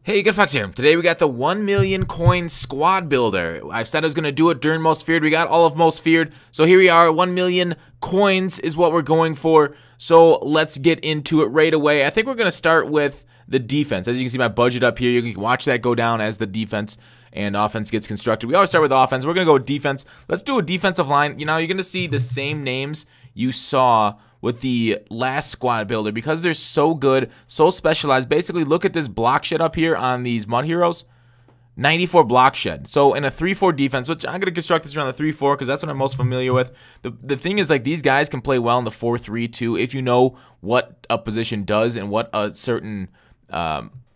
Hey, Good Fox here. Today we got the 1 million coin squad builder. I said I was going to do it during Most Feared. We got all of Most Feared. So here we are. 1 million coins is what we're going for. So let's get into it right away. I think we're going to start with the defense. As you can see my budget up here, you can watch that go down as the defense and offense gets constructed. We always start with offense. We're going to go defense. Let's do a defensive line. You know, you're going to see the same names you saw with the last squad builder because they're so good, so specialized. Basically, look at this block shed up here on these Mud Heroes. 94 block shed. So in a 3-4 defense, which I'm going to construct this around the 3-4 because that's what I'm most familiar with. The thing is, like, these guys can play well in the 4-3 too if you know what a position does and what a certain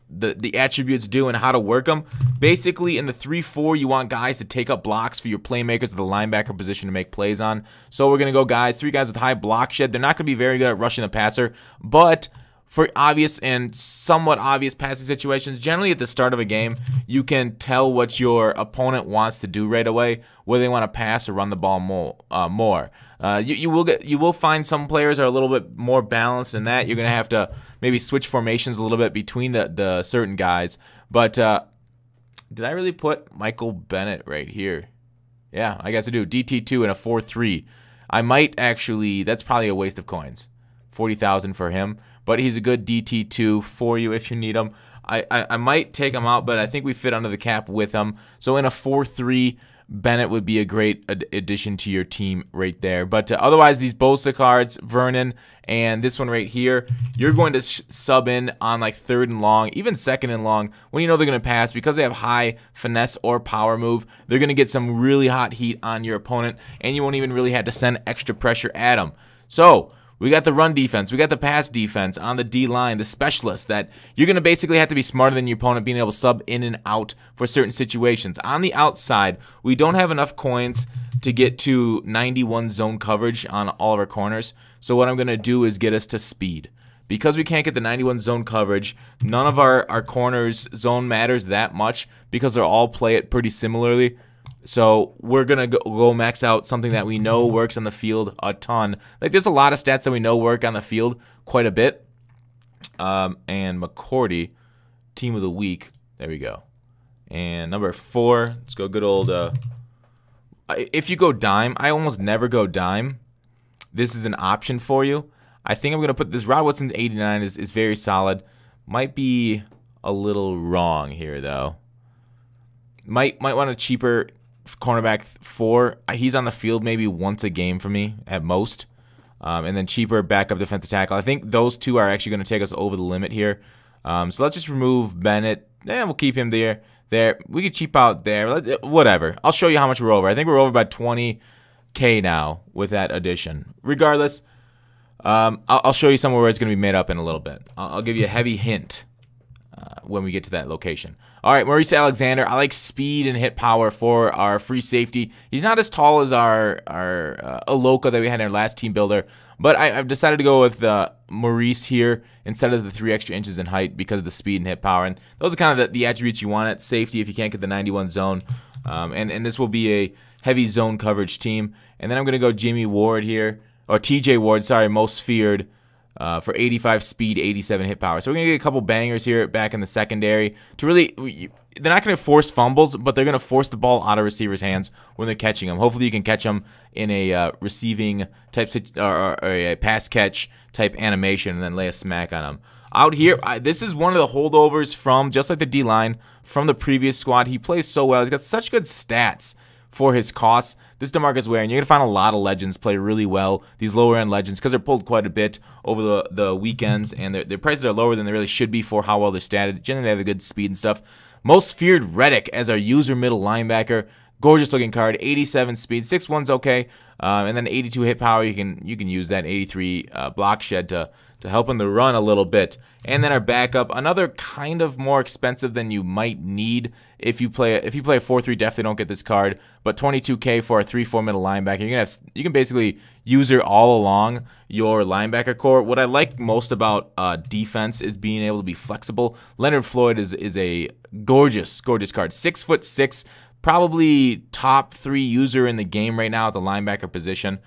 the attributes do and how to work them. Basically, in the 3-4, you want guys to take up blocks for your playmakers of the linebacker position to make plays on. So we're going to go three guys with high block shed. They're not going to be very good at rushing the passer, but for obvious and somewhat obvious passing situations, generally at the start of a game, you can tell what your opponent wants to do right away, whether they want to pass or run the ball more. You will find some players are a little bit more balanced in that. You're going to have to maybe switch formations a little bit between the certain guys. But did I really put Michael Bennett right here? Yeah, I guess I do. DT2 and a 4-3. I might actually, that's probably a waste of coins. 40,000 for him. But he's a good DT2 for you if you need him. I might take him out, but I think we fit under the cap with him. So in a 4-3, Bennett would be a great addition to your team right there. But otherwise, these Bosa cards, Vernon, and this one right here, you're going to sub in on like 3rd and long, even 2nd and long, when you know they're going to pass. Because they have high finesse or power move, they're going to get some really hot heat on your opponent, and you won't even really have to send extra pressure at them. So we got the run defense. We got the pass defense on the D-line, the specialist that you're going to basically have to be smarter than your opponent, being able to sub in and out for certain situations. On the outside, we don't have enough coins to get to 91 zone coverage on all of our corners. So what I'm going to do is get us to speed. Because we can't get the 91 zone coverage, none of our corners zone matters that much because they'll all play it pretty similarly. So we're going to go max out something that we know works on the field a ton. Like, there's a lot of stats that we know work on the field quite a bit. And McCourty, team of the week. There we go. And number 4, let's go good old. If you go dime, I almost never go dime. This is an option for you. I think I'm going to put this. Rod Woodson 89 is very solid. Might be a little wrong here, though. Might want a cheaper cornerback 4. He's on the field maybe once a game for me at most. And then cheaper backup defensive tackle. I think those two are actually going to take us over the limit here. So let's just remove Bennett. We'll keep him there. We could cheap out there. Whatever. I'll show you how much we're over. I think we're over by 20K now with that addition. Regardless, I'll show you somewhere where it's going to be made up in a little bit. I'll give you a heavy hint when we get to that location. All right, Maurice Alexander. I like speed and hit power for our free safety. He's not as tall as our Aloka that we had in our last team builder, but I've decided to go with Maurice here instead of the 3 extra inches in height because of the speed and hit power. And those are kind of the attributes you want at safety if you can't get the 91 zone. And this will be a heavy zone coverage team. And then I'm going to go Jimmy Ward here, or TJ Ward, sorry, most feared. For 85 speed, 87 hit power. So we're going to get a couple bangers here back in the secondary to really, they're not going to force fumbles, but they're going to force the ball out of receivers' hands when they're catching them. Hopefully you can catch them in a receiving type or a pass catch type animation and then lay a smack on them. Out here, this is one of the holdovers from, just like the D-line, from the previous squad. He plays so well. He's got such good stats for his costs. This DeMarcus Ware, and you're going to find a lot of legends play really well, these lower-end legends, because they're pulled quite a bit over the weekends, and their prices are lower than they really should be for how well they're statted. Generally, they have a good speed and stuff. Most feared Reddick as our user middle linebacker. Gorgeous-looking card, 87 speed, 6'1's okay, and then 82 hit power. You can use that 83 block shed to help in the run a little bit. And then our backup, another kind of more expensive than you might need if you play a 4-3. Definitely don't get this card, but 22K for a 3-4 middle linebacker. You can basically use her all along your linebacker core. What I like most about defense is being able to be flexible. Leonard Floyd is a gorgeous card, 6'6", probably top 3 user in the game right now at the linebacker position.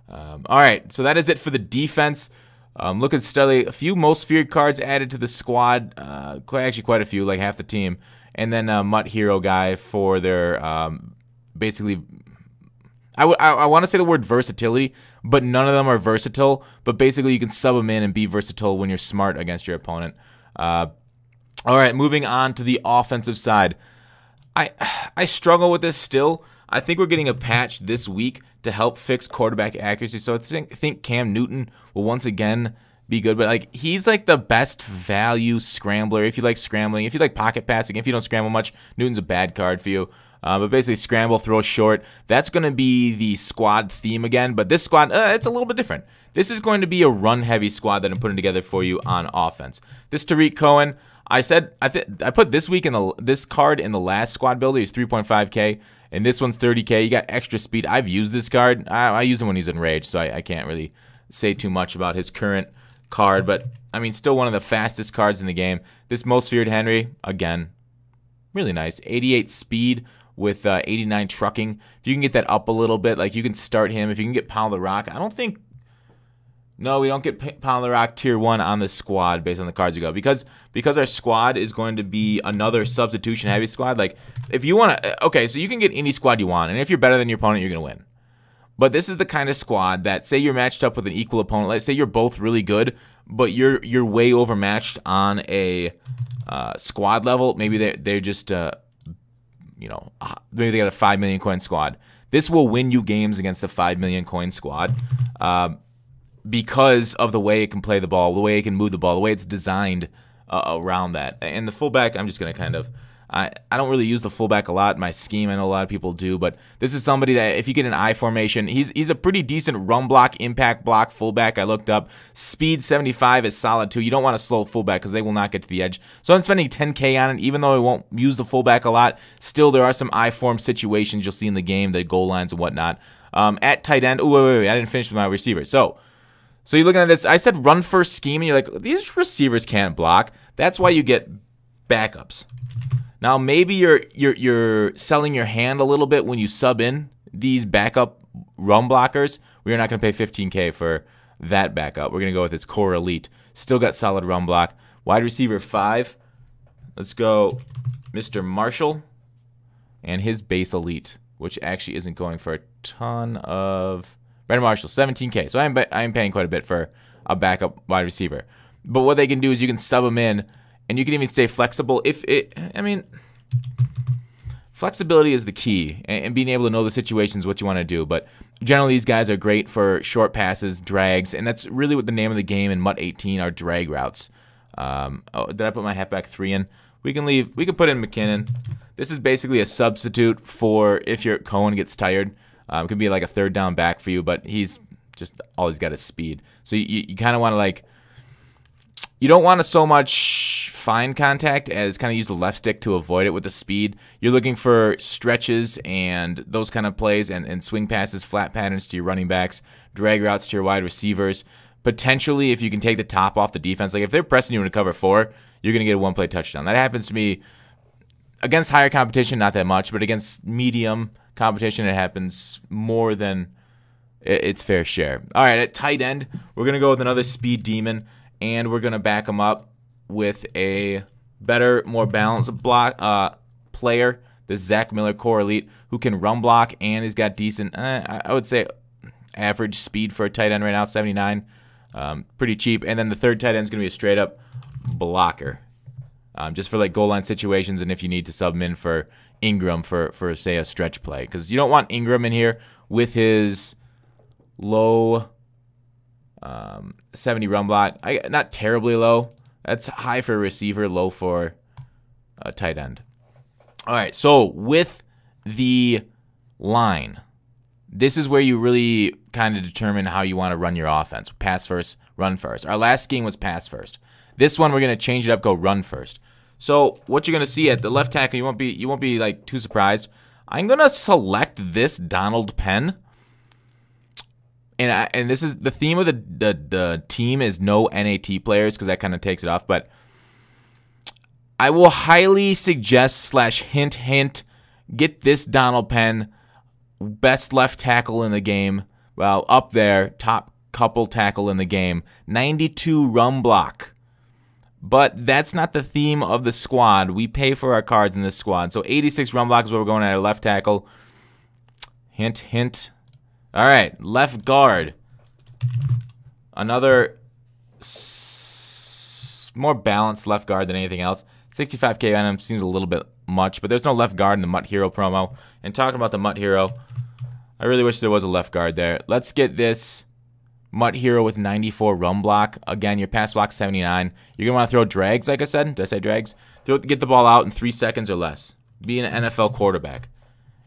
All right, so that is it for the defense. Looking steadily, a few most feared cards added to the squad. Actually, quite a few, like half the team. And then a Mutt Hero guy for their basically. I want to say the word versatility, but none of them are versatile. But basically, you can sub them in and be versatile when you're smart against your opponent. All right, moving on to the offensive side. I struggle with this still. I think we're getting a patch this week to help fix quarterback accuracy. So I think Cam Newton will once again be good. But like he's like the best value scrambler. If you like scrambling, if you like pocket passing, if you don't scramble much, Newton's a bad card for you. But basically scramble, throw short. That's going to be the squad theme again. But this squad, it's a little bit different. This is going to be a run-heavy squad that I'm putting together for you on offense. This Tariq Cohen, I put this card in the last squad builder. He's 3.5K. And this one's 30K. You got extra speed. I've used this card. I use him when he's enraged, so I can't really say too much about his current card. But, I mean, still one of the fastest cards in the game. This Most Feared Henry, again, really nice. 88 speed with 89 trucking. If you can get that up a little bit, like you can start him. If you can get Pound the Rock, I don't think... No, we don't get Pound the Rock Tier 1 on this squad based on the cards we go. Because our squad is going to be another substitution heavy squad. Like, if you want to... Okay, so you can get any squad you want. And if you're better than your opponent, you're going to win. But this is the kind of squad that, say you're matched up with an equal opponent. Let's say you're both really good, but you're way overmatched on a squad level. Maybe they're just... maybe they got a 5 million coin squad. This will win you games against a 5 million coin squad. Because of the way it can play the ball, the way it can move the ball, the way it's designed around that. And the fullback, I'm just going to kind of... I don't really use the fullback a lot in my scheme. I know a lot of people do, but this is somebody that if you get an I formation, he's a pretty decent run block, impact block fullback. I looked up. Speed 75 is solid too. You don't want a slow fullback because they will not get to the edge. So I'm spending 10K on it, even though I won't use the fullback a lot. Still, there are some I form situations you'll see in the game, the goal lines and whatnot. At tight end, wait, I didn't finish with my receiver. So you're looking at this. I said run first scheme, and you're like, these receivers can't block. That's why you get backups. Now maybe you're selling your hand a little bit when you sub in these backup run blockers. We're not going to pay 15K for that backup. We're going to go with its core elite. Still got solid run block. Wide receiver 5. Let's go Mr. Marshall and his base elite, which actually isn't going for a ton of... Brandon Marshall, 17K. So I'm paying quite a bit for a backup wide receiver. But what they can do is you can sub them in, and you can even stay flexible. Flexibility is the key, and being able to know the situations, what you want to do. But generally, these guys are great for short passes, drags, and that's really what the name of the game in MUT 18 are, drag routes. Did I put my halfback 3 in? We can put in McKinnon. This is basically a substitute for if your Cohen gets tired. It could be like a third down back for you, but he's just all he's got is speed. So you kind of want to like, you don't want to so much fine contact as kind of use the left stick to avoid it with the speed. You're looking for stretches and those kind of plays and swing passes, flat patterns to your running backs, drag routes to your wide receivers. Potentially, if you can take the top off the defense, like if they're pressing you into cover 4, you're going to get a one-play touchdown. That happens to me against higher competition, not that much, but against medium competition, it happens more than its fair share. All right, at tight end, we're going to go with another speed demon, and we're going to back him up with a better, more balanced block player, the Zach Miller core elite, who can run block, and he's got decent, I would say, average speed for a tight end right now, 79. Pretty cheap. And then the third tight end is going to be a straight-up blocker. Just for like goal line situations, and if you need to sub him in for Ingram for say a stretch play, because you don't want Ingram in here with his low 70 run block. Not terribly low. That's high for a receiver, low for a tight end. All right, so with the line, this is where you really kind of determine how you want to run your offense. Pass first, run first. Our last scheme was pass first. This one we're going to change it up, go run first. So what you're going to see at the left tackle, you won't be like too surprised. I'm going to select this Donald Penn. And this is the theme of the team is no NAT players, because that kind of takes it off. But I will highly suggest / hint get this Donald Penn, best left tackle in the game. Well, up there, top couple tackle in the game. 92 run block. But that's not the theme of the squad. We pay for our cards in this squad. So 86 run block is what we're going at our left tackle. Hint, hint. All right, left guard. Another more balanced left guard than anything else. 65k on him seems a little bit much, but there's no left guard in the Mutt Hero promo. And talking about the Mutt Hero, I really wish there was a left guard there. Let's get this Mutt Hero with 94 run block. Again, your pass block 79. You're going to want to throw drags, like I said. Did I say drags? Get the ball out in 3 seconds or less. Be an NFL quarterback.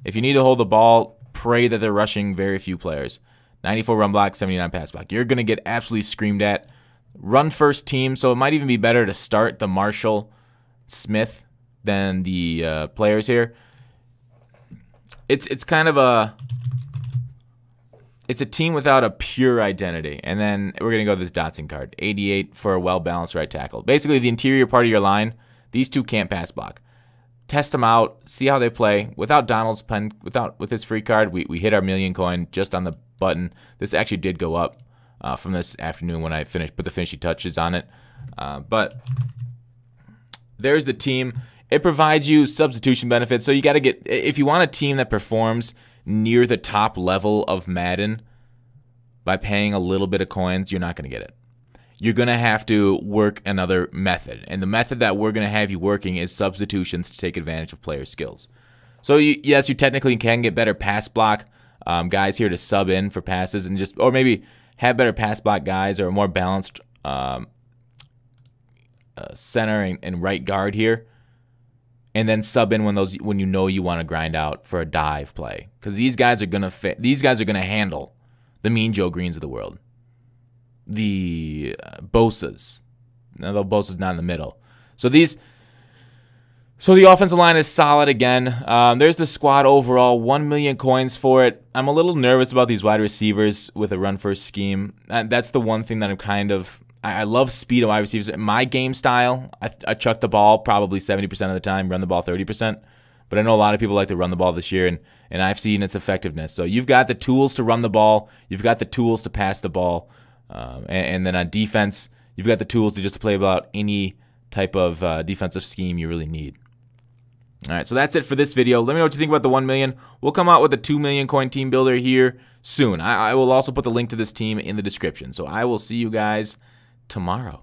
If you need to hold the ball, pray that they're rushing very few players. 94 run block, 79 pass block. You're going to get absolutely screamed at. Run first team, so it might even be better to start the Marshall Smith than the players here. It's kind of it's a team without a pure identity. And then we're going to go with this Dotson card. 88 for a well-balanced right tackle. Basically, the interior part of your line, these two can't pass block. Test them out, see how they play. Without Donald's pen, with his free card, we hit our million coin just on the button. This actually did go up from this afternoon when I put the finishing touches on it. But there's the team. It provides you substitution benefits. So you got to get, if you want a team that performs near the top level of Madden by paying a little bit of coins, you're not going to get it. You're going to have to work another method. And the method that we're going to have you working is substitutions to take advantage of player skills. So yes, you technically can get better pass block guys here to sub in for passes, and or maybe have better pass block guys or a more balanced center and right guard here, and then sub in when you know you want to grind out for a dive play, because these guys are gonna handle the Mean Joe Greens of the world, the Bosa's. Although Bosa's not in the middle, so the offensive line is solid again. There's the squad overall, 1 million coins for it. I'm a little nervous about these wide receivers with a run-first scheme. That's the one thing that I'm kind of... I love speed of wide receivers. In my game style, I chuck the ball probably 70% of the time, run the ball 30%. But I know a lot of people like to run the ball this year, and I've seen its effectiveness. So you've got the tools to run the ball. You've got the tools to pass the ball. And then on defense, you've got the tools to just play about any type of defensive scheme you really need. All right, so that's it for this video. Let me know what you think about the 1 million. We'll come out with a 2 million coin team builder here soon. I will also put the link to this team in the description. So I will see you guys tomorrow.